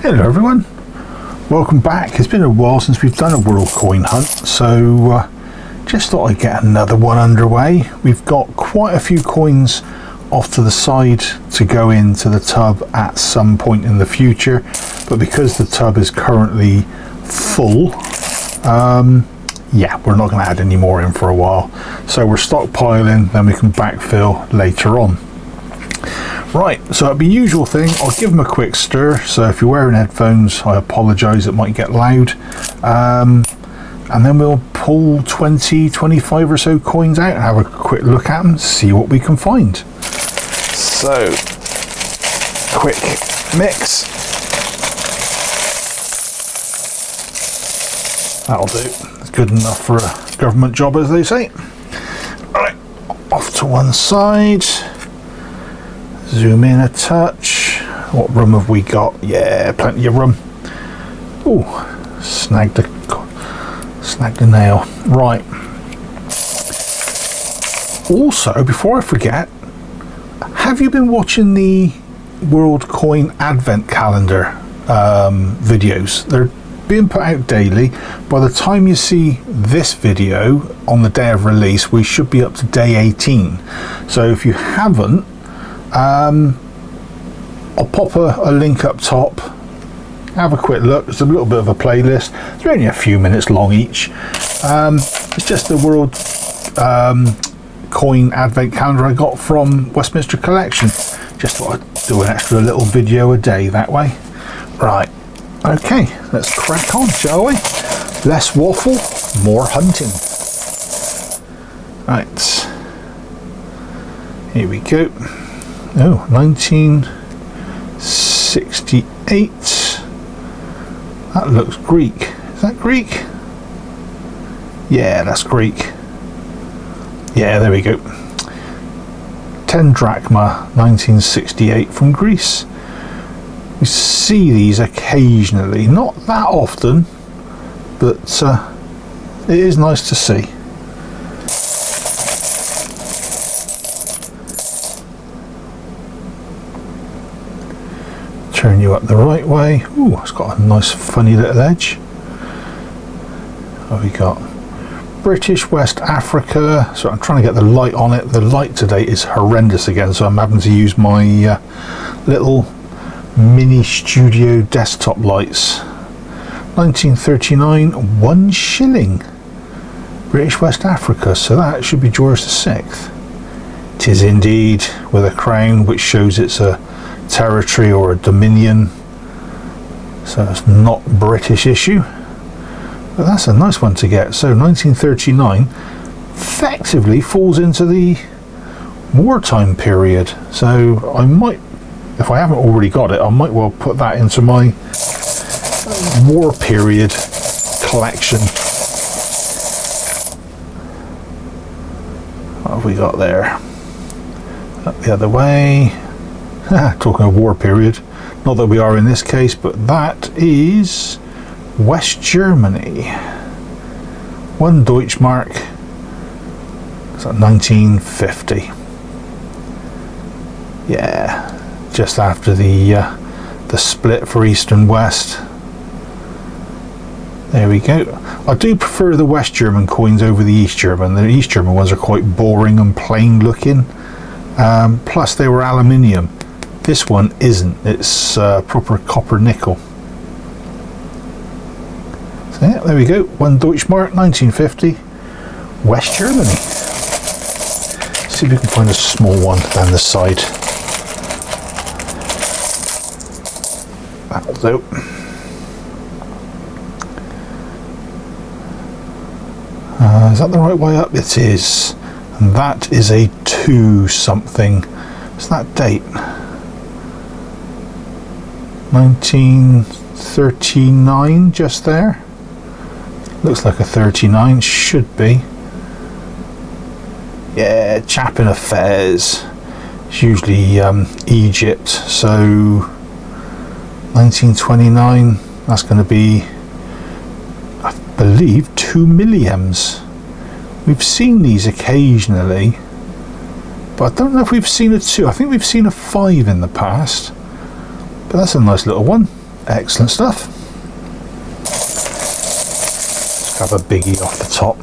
Hello everyone, welcome back. It's been a while since we've done a world coin hunt, so just thought I'd get another one underway. We've got quite a few coins off to the side to go into the tub at some point in the future, but because the tub is currently full, yeah, we're not going to add any more in for a while, so we're stockpiling, then we can backfill later on. Right, so it'll be the usual thing. I'll give them a quick stir, so if you're wearing headphones, I apologise, it might get loud. And then we'll pull 20-25 or so coins out and have a quick look at them, see what we can find. So, quick mix. That'll do. It's good enough for a government job, as they say. Alright, off to one side. Zoom in a touch. What room have we got? Yeah, plenty of room. Oh, snagged a nail. Right. Also, before I forget, have you been watching the World Coin Advent Calendar videos? They're being put out daily. By the time you see this video on the day of release, we should be up to day 18. So if you haven't, I'll pop a link up top. Have a quick look. It's a little bit of a playlist. They're only a few minutes long each. It's just the World Coin Advent Calendar I got from Westminster Collection. Just thought I'd do an extra little video a day that way. Right, okay, let's crack on, shall we? Less waffle, more hunting. Right, here we go. Oh, 1968. That looks Greek. Is that Greek? Yeah, that's Greek. Yeah, there we go. 10 drachma, 1968 from Greece. We see these occasionally, not that often, but it is nice to see. Turn you up the right way. Ooh, it's got a nice funny little edge. What have we got? British West Africa. So I'm trying to get the light on it. The light today is horrendous again, so I'm having to use my little mini studio desktop lights. 1939, 1 shilling. British West Africa, so that should be George VI. 'Tis indeed, with a crown which shows it's a territory or a dominion, so it's not British issue, but that's a nice one to get. So 1939 effectively falls into the wartime period, so I might, if I haven't already got it, I might well put that into my war period collection. What have we got there? Up the other way. Talking of war period, not that we are in this case, but that is West Germany. 1 Deutschmark. Is that 1950? Yeah, just after the split for East and West. There we go. I do prefer the West German coins over the East German. The East German ones are quite boring and plain looking. Plus they were aluminium. This one isn't, it's proper copper nickel. So yeah, there we go, 1 Deutschmark, 1950, West Germany. See if we can find a small one down the side. That'll do. Is that the right way up? It is. And that is a 2 something. What's that date? 1939, just there. Looks like a 39, should be. Yeah, chap in affairs. It's usually Egypt, so 1929, that's going to be, I believe, 2 milliamps. We've seen these occasionally, but I don't know if we've seen a 2. I think we've seen a 5 in the past. But that's a nice little one. Excellent stuff. Let's grab a biggie off the top.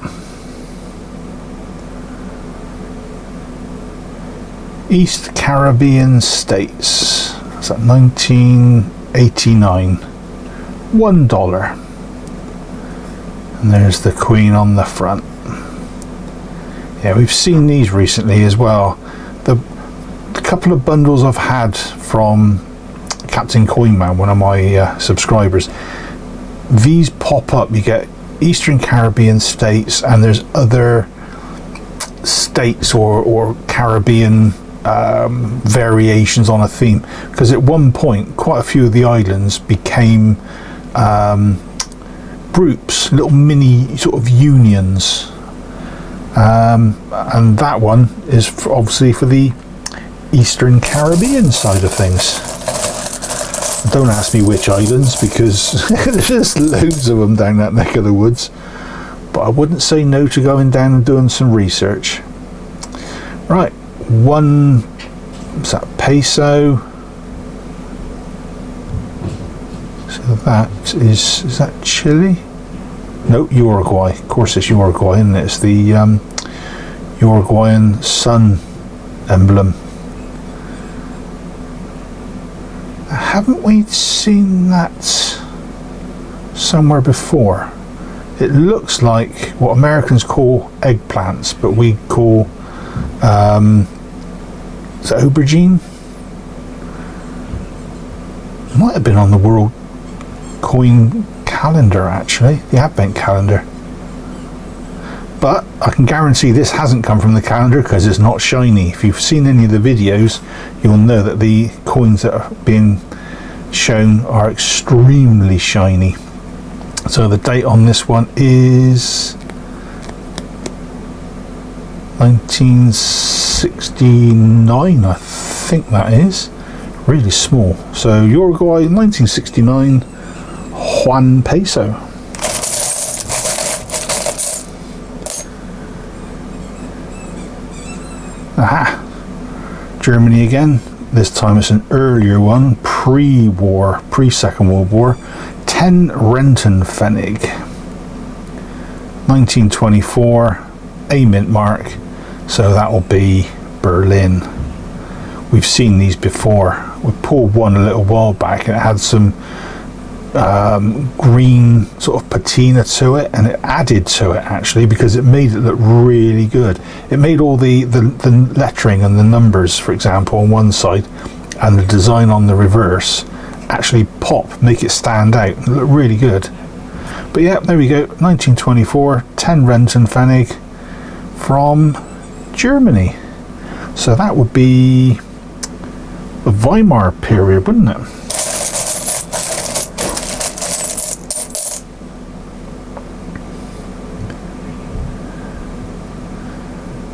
East Caribbean States. That's at 1989. $1. And there's the Queen on the front. Yeah, we've seen these recently as well. The couple of bundles I've had from Captain Coinman, one of my subscribers, these pop up. You get Eastern Caribbean states, and there's other states or Caribbean variations on a theme, because at one point quite a few of the islands became groups, little mini sort of unions, and that one is obviously for the Eastern Caribbean side of things. Don't ask me which islands, because there's just loads of them down that neck of the woods, but I wouldn't say no to going down and doing some research. Right, what's that, peso? So that is that Chile? No, Uruguay. Of course it's Uruguay, isn't it? It's the Uruguayan sun emblem. Haven't we seen that somewhere before? It looks like what Americans call eggplants, but we call is that aubergine? Might have been on the world coin calendar, actually, the advent calendar. But I can guarantee this hasn't come from the calendar, because it's not shiny. If you've seen any of the videos, you'll know that the coins that are being shown are extremely shiny. So the date on this one is 1969, I think that is. Really small. So Uruguay 1969 Juan peso. Aha, Germany again. This time it's an earlier one, pre-war, pre-Second World War. 10 Rentenpfennig, 1924, a mint mark, so that will be Berlin. We've seen these before. We pulled one a little while back, and it had some green sort of patina to it, and it added to it actually, because it made it look really good. It made all the lettering and the numbers, for example, on one side, and the design on the reverse actually pop, make it stand out, look really good. But yeah, there we go, 1924, 10 Rentenpfennig from Germany. So that would be the Weimar period, wouldn't it?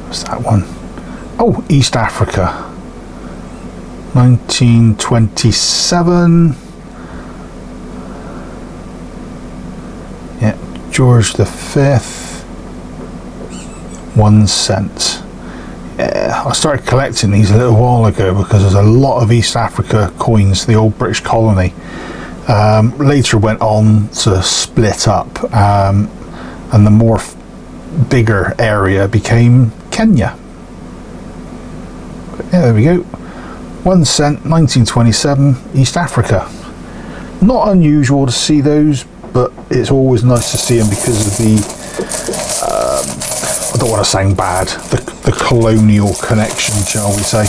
What's that one? Oh, East Africa, 1927. Yeah, George V, 1 cent. Yeah, I started collecting these a little while ago because there's a lot of East Africa coins, the old British colony. Later went on to split up, and the more bigger area became Kenya. But yeah, there we go. 1 cent, 1927, East Africa. Not unusual to see those, but it's always nice to see them because of the, I don't want to sound bad, the colonial connection, shall we say.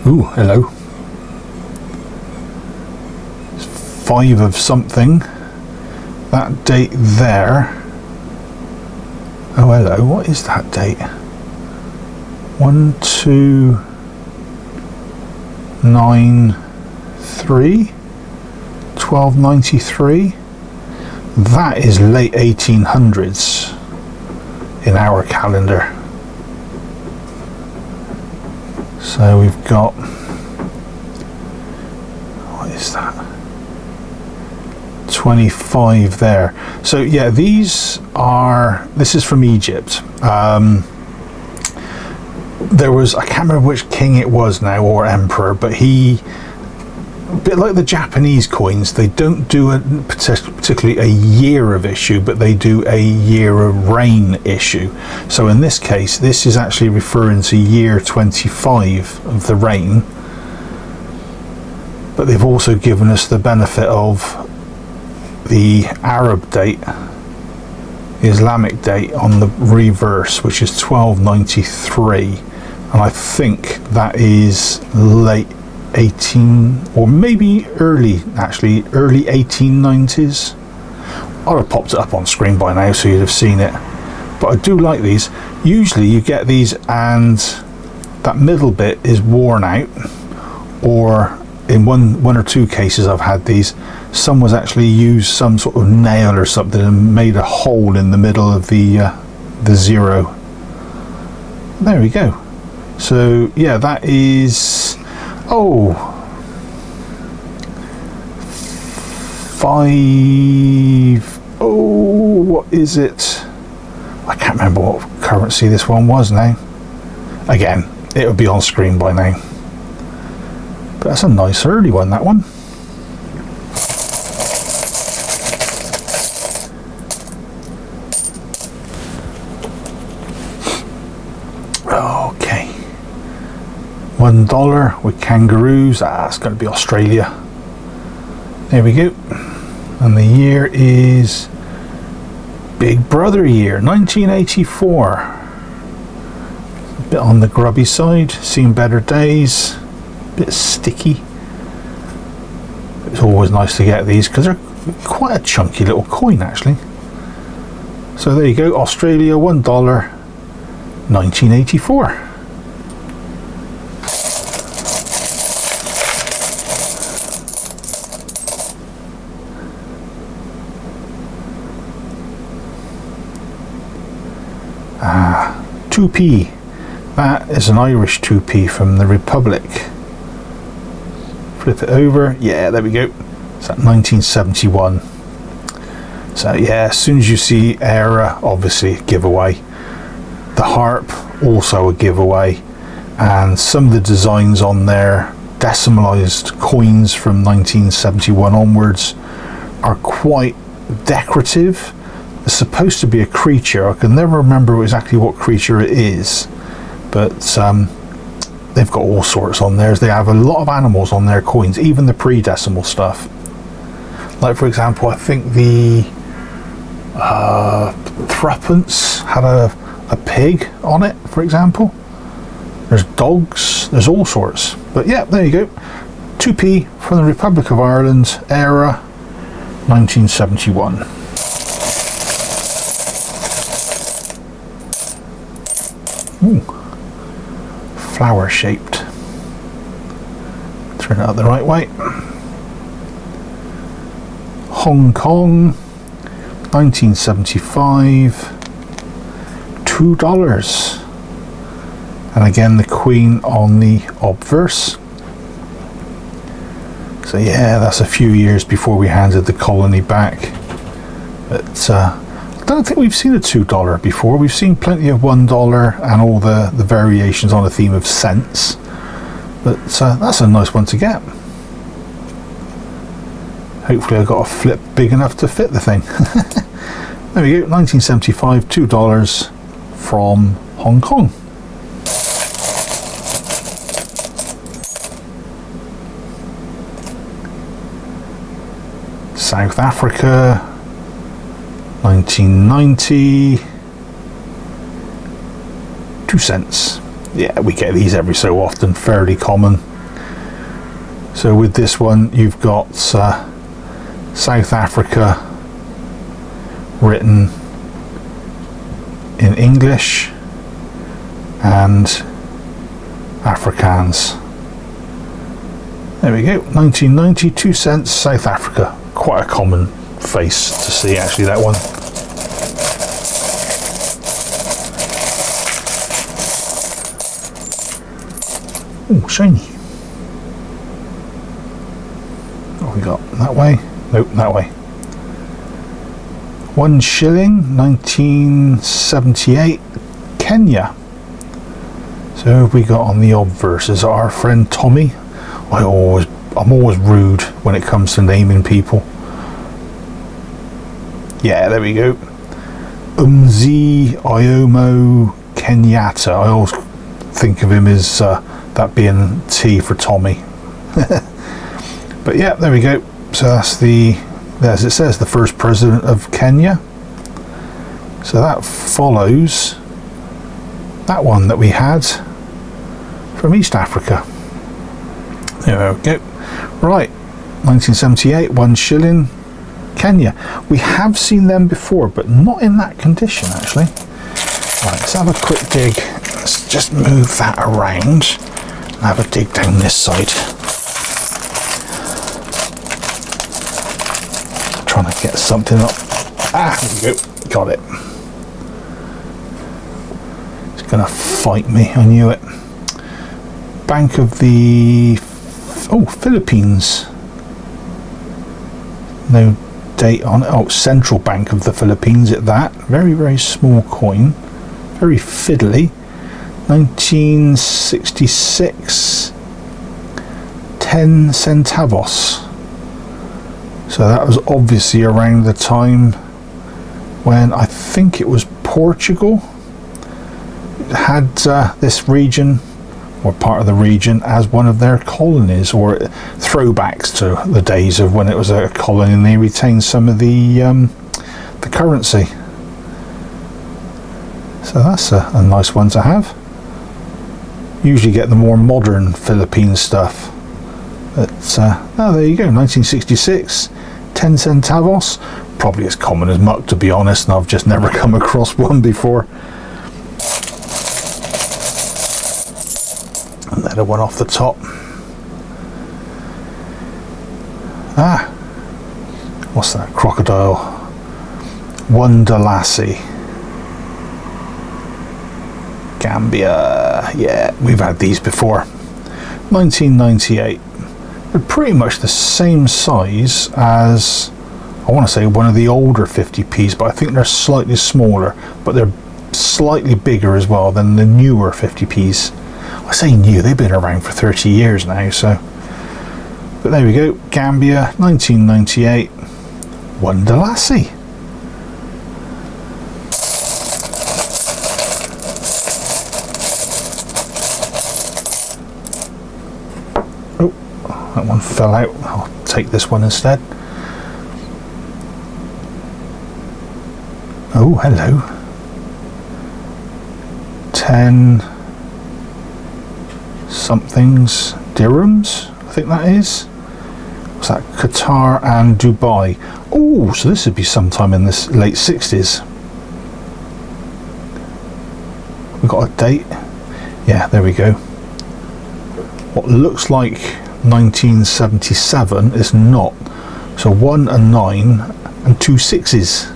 Ooh, hello. It's 5 of something. That date there. Oh, hello, what is that date? 1293, 1293. That is late 1800s in our calendar. So we've got, what is that? 25 there. So yeah, this is from Egypt. there was, I can't remember which king it was now, or emperor, but he, a bit like the Japanese coins, they don't do particularly a year of issue, but they do a year of reign issue. So in this case, this is actually referring to year 25 of the reign, but they've also given us the benefit of the Arab date, the Islamic date on the reverse, which is 1293, and I think that is late 18, or maybe early 1890s. I'd have popped it up on screen by now so you'd have seen it, but I do like these. Usually you get these and that middle bit is worn out, or in one or two cases I've had these, someone's actually used some sort of nail or something and made a hole in the middle of the zero. There we go. So yeah, that is, oh, 5, oh, what is it? I can't remember what currency this one was now. Again, it would be on screen by now. But that's a nice early one, that one. Okay. $1 with kangaroos. It's going to be Australia. There we go. And the year is Big Brother year, 1984. A bit on the grubby side. Seen better days. Bit sticky. It's always nice to get these because they're quite a chunky little coin actually. So there you go, Australia, $1, 1984. Ah, 2p. That is an Irish 2p from the Republic. Flip it over, yeah, there we go. It's at 1971. So yeah, as soon as you see era, obviously a giveaway. The harp, also a giveaway. And some of the designs on there, decimalized coins from 1971 onwards, are quite decorative. It's supposed to be a creature. I can never remember exactly what creature it is, but they've got all sorts on theirs. They have a lot of animals on their coins, even the pre-decimal stuff. Like for example, I think the threepence had a pig on it, for example. There's dogs, there's all sorts. But yeah, there you go. 2p from the Republic of Ireland, era 1971. Ooh. Flower shaped. Turn it out the right way. Hong Kong, 1975, $2. And again the Queen on the obverse. So yeah, that's a few years before we handed the colony back. But I don't think we've seen a $2 before. We've seen plenty of $1 and all the variations on a theme of cents. But that's a nice one to get. Hopefully I got a flip big enough to fit the thing. There we go, 1975, $2 from Hong Kong. South Africa, 1990, 2 cents. Yeah, we get these every so often, fairly common. So with this one you've got South Africa written in English and Afrikaans. There we go, 1990, 2 cents, South Africa. Quite a common face to see actually, that one. Oh, shiny. What have we got? That way? Nope, that way. 1 shilling, 1978, Kenya. So who have we got on the obverse? Our friend Tommy. I'm always rude when it comes to naming people. Yeah, there we go. Iomo Kenyatta. I always think of him as that being T for Tommy. But yeah, there we go. So that's as it says, the first president of Kenya. So that follows that one that we had from East Africa. There we go. Right, 1978, 1 shilling, Kenya. We have seen them before, but not in that condition actually. Right, let's have a quick dig. Let's just move that around and have a dig down this side. Trying to get something up. Ah, there we go. Got it. It's gonna fight me, I knew it. Bank of the Philippines. No date on it. Oh, Central Bank of the Philippines at that. Very, very small coin. Very fiddly. 1966. 10 centavos. So that was obviously around the time when I think it was Portugal had this region, or part of the region, as one of their colonies, or throwbacks to the days of when it was a colony and they retained some of the currency. So that's a nice one to have. Usually get the more modern Philippine stuff. But oh, there you go, 1966, 10 centavos. Probably as common as muck, to be honest, and I've just never come across one before. Another one off the top. Ah, what's that? Crocodile. Wonderlassie. Gambia. Yeah, we've had these before. 1998. They're pretty much the same size as, I want to say, one of the older 50p's, but I think they're slightly smaller, but they're slightly bigger as well than the newer 50p's. I say new, they've been around for 30 years now, so. But there we go, Gambia, 1998, Wonderlassie. Oh, that one fell out. I'll take this one instead. Oh, hello. 10 somethings dirhams, I think that is. What's that? Qatar and Dubai. Oh, so this would be sometime in this late 60s. We've got a date. Yeah, there we go. What looks like 1977 is not. So 1 and 9 and 2 6s.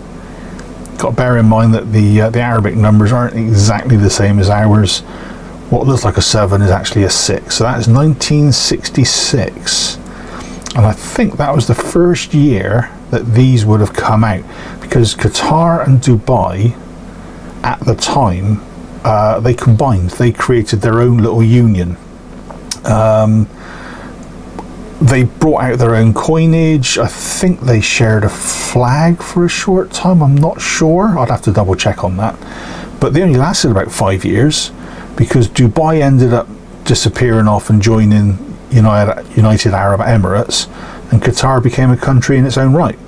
Got to bear in mind that the Arabic numbers aren't exactly the same as ours. What looks like a 7 is actually a 6. So that is 1966. And I think that was the first year that these would have come out, because Qatar and Dubai at the time, they combined. They created their own little union. They brought out their own coinage. I think they shared a flag for a short time. I'm not sure. I'd have to double check on that. But they only lasted about 5 years, because Dubai ended up disappearing off and joining United Arab Emirates, and Qatar became a country in its own right.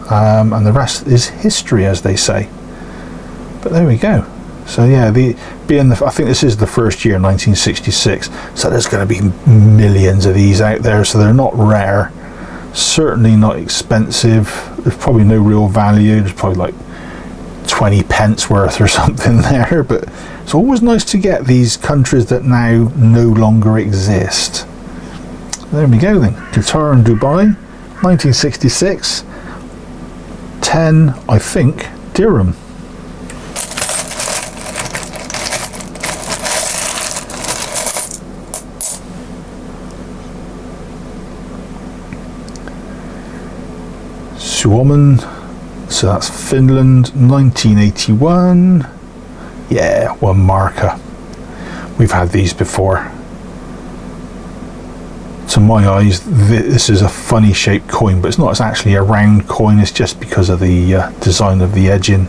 And the rest is history, as they say. But there we go. So yeah, I think this is the first year, 1966. So there's going to be millions of these out there. So they're not rare, certainly not expensive. There's probably no real value. There's probably like 20 pence worth or something there. But it's always nice to get these countries that now no longer exist. There we go then. Qatar and Dubai, 1966. 10, I think, dirham. Suomen, so that's Finland, 1981. Yeah, one marker. we've had these before. To my eyes, this is a funny shaped coin, but it's not. It's actually a round coin. It's just because of the design of the edging.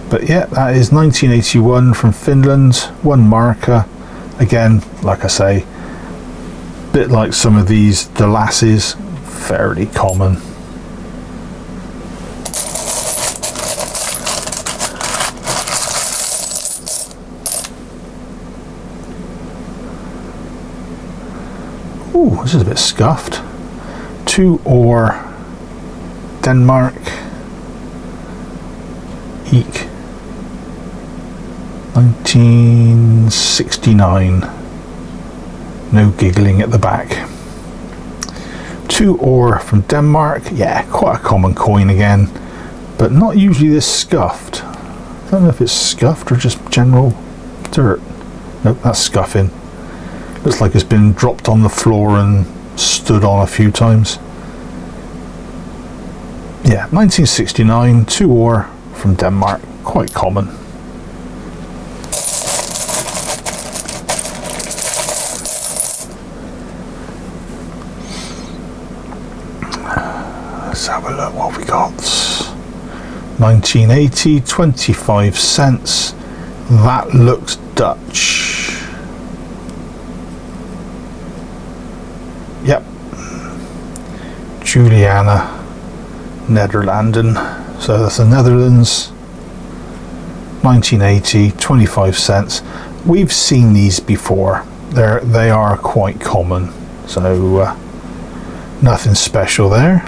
But yeah, that is 1981 from Finland, 1 marker. Again, like I say, bit like some of these, the lasses, fairly common. Ooh, this is a bit scuffed. 2 ore, Denmark, Eek, 1969. No giggling at the back. 2 ore from Denmark. Yeah, quite a common coin again, but not usually this scuffed. I don't know if it's scuffed or just general dirt. Nope, that's scuffing. Looks like it's been dropped on the floor and stood on a few times. Yeah, 1969, 2 ore from Denmark, quite common. Let's have a look what we got. 1980, 25 cents. That looks Dutch. Yep, Juliana, Nederlanden. So that's the Netherlands. 1980, 25 cents. We've seen these before. They are quite common. So nothing special there.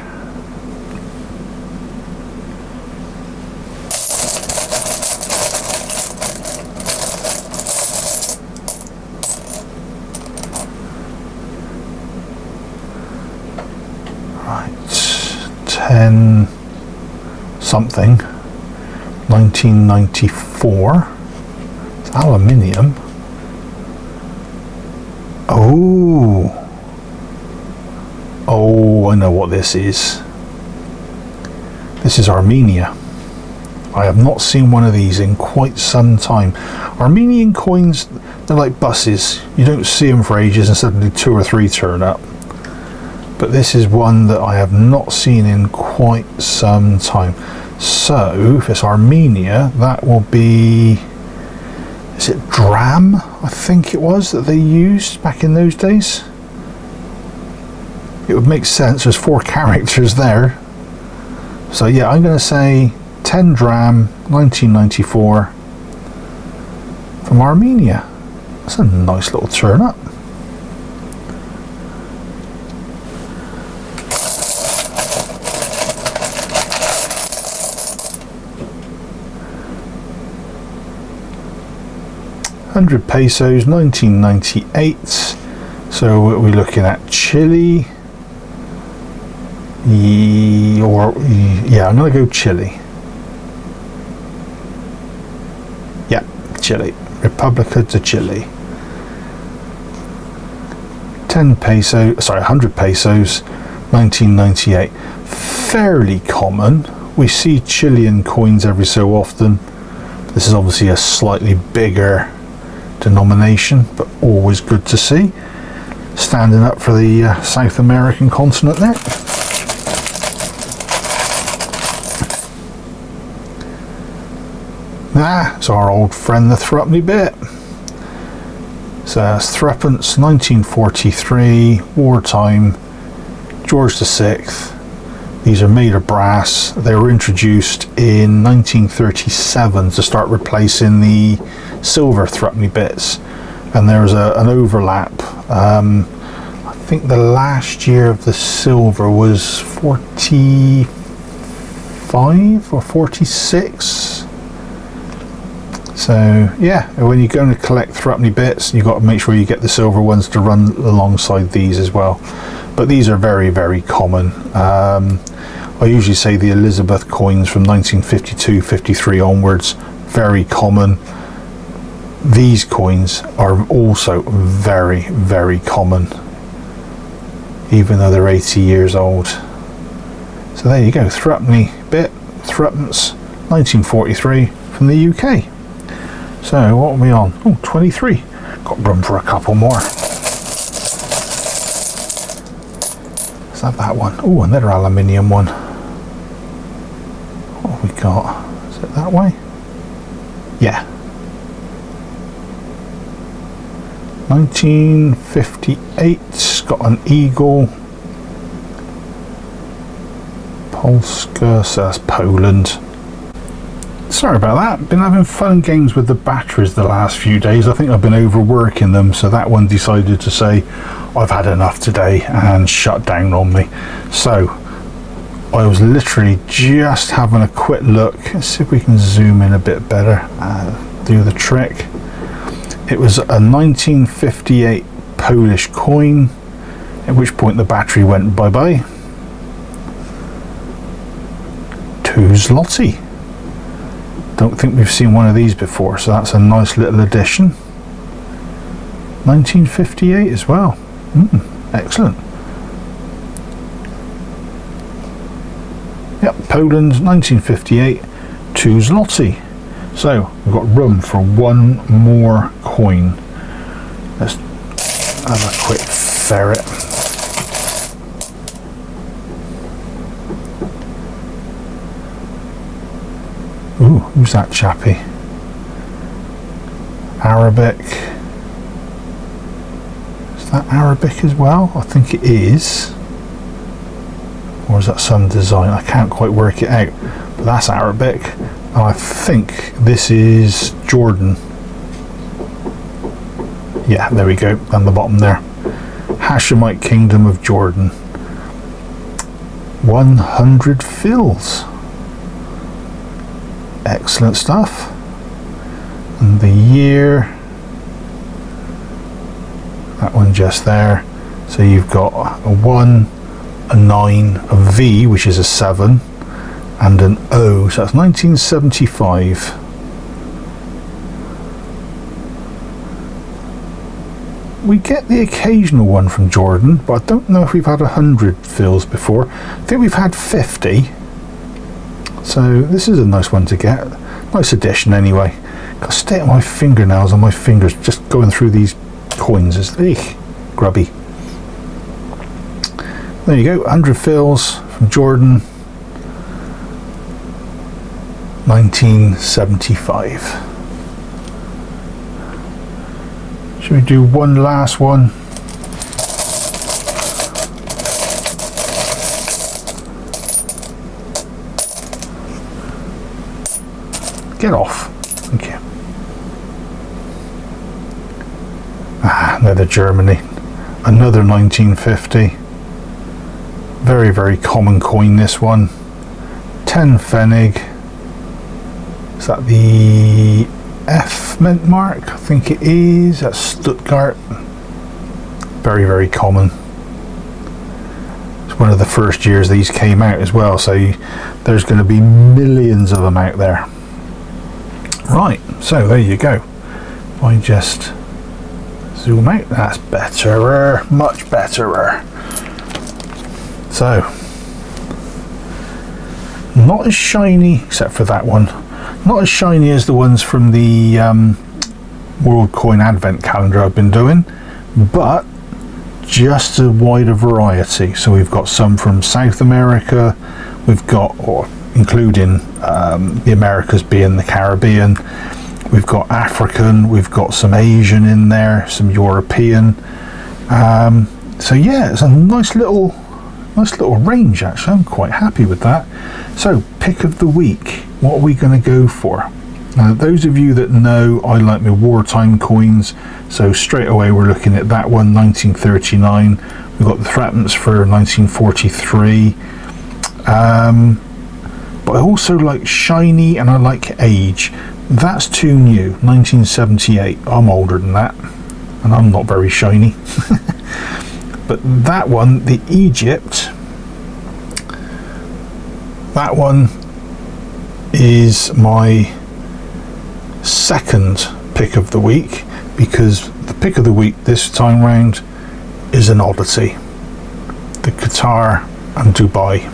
Right, 10 something, 1994. It's aluminium. Oh, I know what this is. This is Armenia. I have not seen one of these in quite some time. Armenian coins, they're like buses. You don't see them for ages and suddenly 2 or 3 turn up. But this is one that I have not seen in quite some time. So if it's Armenia, that will be, is it dram? I think it was that they used back in those days. It would make sense. There's 4 characters there. So yeah, I'm going to say 10 dram, 1994 from Armenia. That's a nice little turn up. £100 pesos, 1998. So what are we looking at? Chile. Yeah, I'm going to go Chile. Yeah, Chile. Republica de Chile. 100 pesos, 1998. Fairly common. We see Chilean coins every so often. This is obviously a slightly bigger denomination, but always good to see. Standing up for the South American continent there. It's our old friend the threepenny bit. So that's threepence, 1943, wartime, George VI. These are made of brass. They were introduced in 1937 to start replacing the silver threepenny bits, and there was an overlap. I think the last year of the silver was 45 or 46. So yeah, when you're going to collect threepenny bits, you've got to make sure you get the silver ones to run alongside these as well. But these are very, very common. I usually say the Elizabeth coins from 1952-53 onwards, very common. These coins are also very, very common, even though they're 80 years old. So there you go, threepenny bit, threepence, 1943 from the UK. So what are we on? Oh, 23. Got room for a couple more. Let's have that one. Oh, another aluminium one. What have we got? Is it that way? Yeah. 1958. Got an eagle. Polska, so that's Poland. Sorry about that. Been having fun games with the batteries the last few days. I think I've been overworking them, so that one decided to say I've had enough today and shut down on me. So I was literally just having a quick look. Let's see if we can zoom in a bit better, do the trick. It was a 1958 Polish coin, at which point the battery went bye-bye. 2 zloty. Don't think we've seen one of these before, so that's a nice little addition. 1958 as well. Excellent. Yep, Poland, 1958, 2 zloty. So we've got room for one more coin. Let's have a quick ferret. Ooh, who's that chappy? Arabic. Is that Arabic as well? I think it is. Or is that some design? I can't quite work it out. But that's Arabic. And I think this is Jordan. Yeah, there we go. Down the bottom there. Hashemite Kingdom of Jordan. 100 fils. Excellent stuff. And the year, that one just there. So you've got a 1, a 9, a V, which is a 7, and an O, so that's 1975. We get the occasional one from Jordan, but I don't know if we've had 100 fils before. I think we've had 50. So this is a nice one to get. Nice addition anyway. Got to stay at my fingernails on my fingers just going through these coins. It's grubby. There you go, 100 fils from Jordan. 1975. Should we do one last one? Get off. Thank you. Another Germany. Another 1950. Very, very common coin, this one. 10 Pfennig. Is that the F mint mark? I think it is. That's Stuttgart. Very, very common. It's one of the first years these came out as well, so there's going to be millions of them out there. Right, so there you go. If I just zoom out, that's better, much better. So, not as shiny, except for that one, not as shiny as the ones from the World Coin Advent Calendar I've been doing, but just a wider variety. So we've got some from South America, we've got, or including the Americas being the Caribbean, we've got African, we've got some Asian in there, some European. So yeah, it's a nice little range actually. I'm quite happy with that. So pick of the week, what are we going to go for? Those of you that know, I like my wartime coins, so straight away we're looking at that one, 1939. We've got the threepence for 1943. But I also like shiny and I like age. That's too new, 1978. I'm older than that and I'm not very shiny. But that one, the Egypt, that one is my second pick of the week, because the pick of the week this time round is an oddity, the Qatar and Dubai.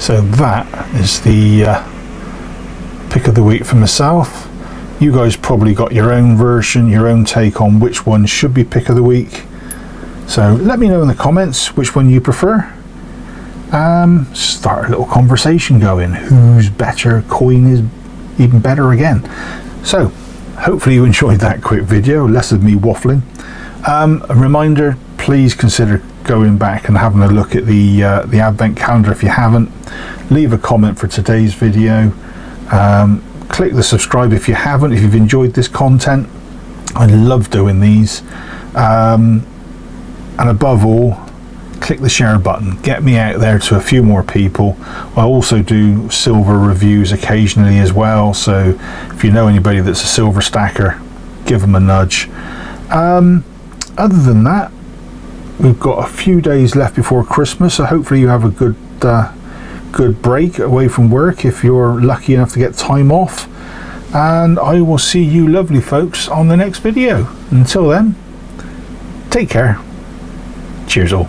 So that is the pick of the week for myself. You guys probably got your own version, your own take on which one should be pick of the week. So let me know in the comments which one you prefer. Start a little conversation going. Whose better coin is even better again? So hopefully you enjoyed that quick video, less of me waffling. A reminder, please consider going back and having a look at the advent calendar if you haven't. Leave a comment for today's video. Click the subscribe if you haven't, if you've enjoyed this content. I love doing these. And above all, click the share button. Get me out there to a few more people. I also do silver reviews occasionally as well, so if you know anybody that's a silver stacker, give them a nudge. Other than that, we've got a few days left before Christmas, so hopefully you have a good break away from work if you're lucky enough to get time off. And I will see you lovely folks on the next video. Until then, take care. Cheers all.